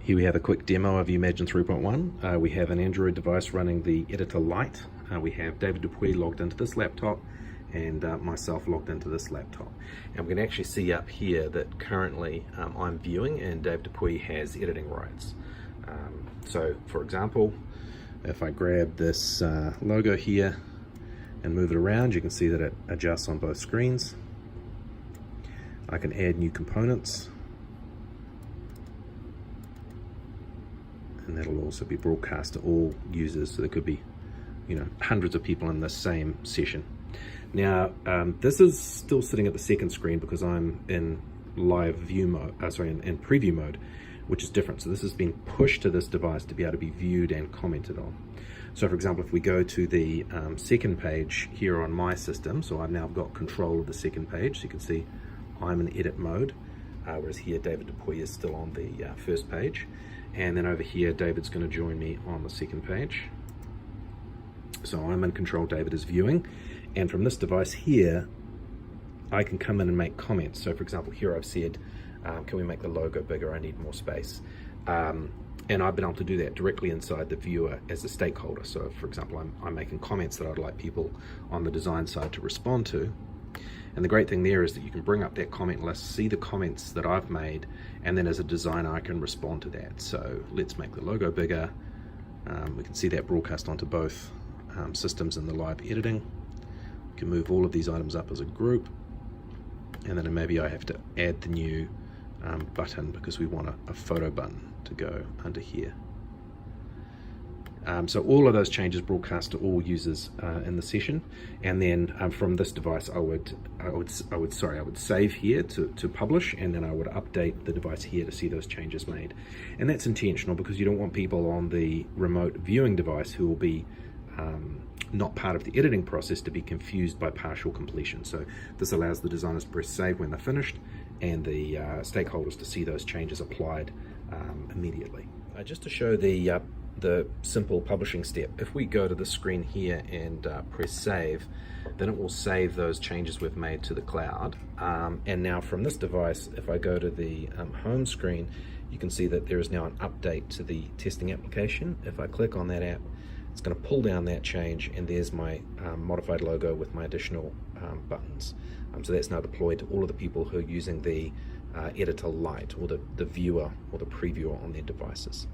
Here we have a quick demo of Umajin 3.1. We have an Android device running the editor Lite. We have David Dupuy logged into this laptop and myself logged into this laptop. And we can actually see up here that currently I'm viewing and David Dupuy has editing rights. So for example, if I grab this logo here and move it around, you can see that it adjusts on both screens. I can add new components, and that'll also be broadcast to all users, so there could be, you know, hundreds of people in the same session. Now, this is still sitting at the second screen because I'm in live view mode, in preview mode, which is different. So this has been pushed to this device to be able to be viewed and commented on. So for example, if we go to the second page here on my system, so I've now got control of the second page, so you can see I'm in edit mode, whereas here David Dupuy is still on the first page. And then over here, David's going to join me on the second page. So I'm in control, David is viewing. And from this device here, I can come in and make comments. So for example, here I've said, can we make the logo bigger? I need more space. And I've been able to do that directly inside the viewer as a stakeholder. So for example, I'm making comments that I'd like people on the design side to respond to. And the great thing there is that you can bring up that comment list, see the comments that I've made, and then as a designer, I can respond to that. So let's make the logo bigger. We can see that broadcast onto both systems in the live editing. We can move all of these items up as a group. And then maybe I have to add the new button because we want a photo button to go under here. So all of those changes broadcast to all users in the session, and then from this device I would save here to publish, and then I would update the device here to see those changes made. And that's intentional because you don't want people on the remote viewing device who will be not part of the editing process to be confused by partial completion. So this allows the designers to press save when they're finished, and the stakeholders to see those changes applied immediately. Just to show the simple publishing step, if we go to the screen here and press save, then it will save those changes we've made to the cloud. And now from this device, if I go to the home screen, you can see that there is now an update to the testing application. If I click on that app, it's going to pull down that change, and there's my modified logo with my additional buttons. So that's now deployed to all of the people who are using the editor Lite, or the viewer or the previewer on their devices.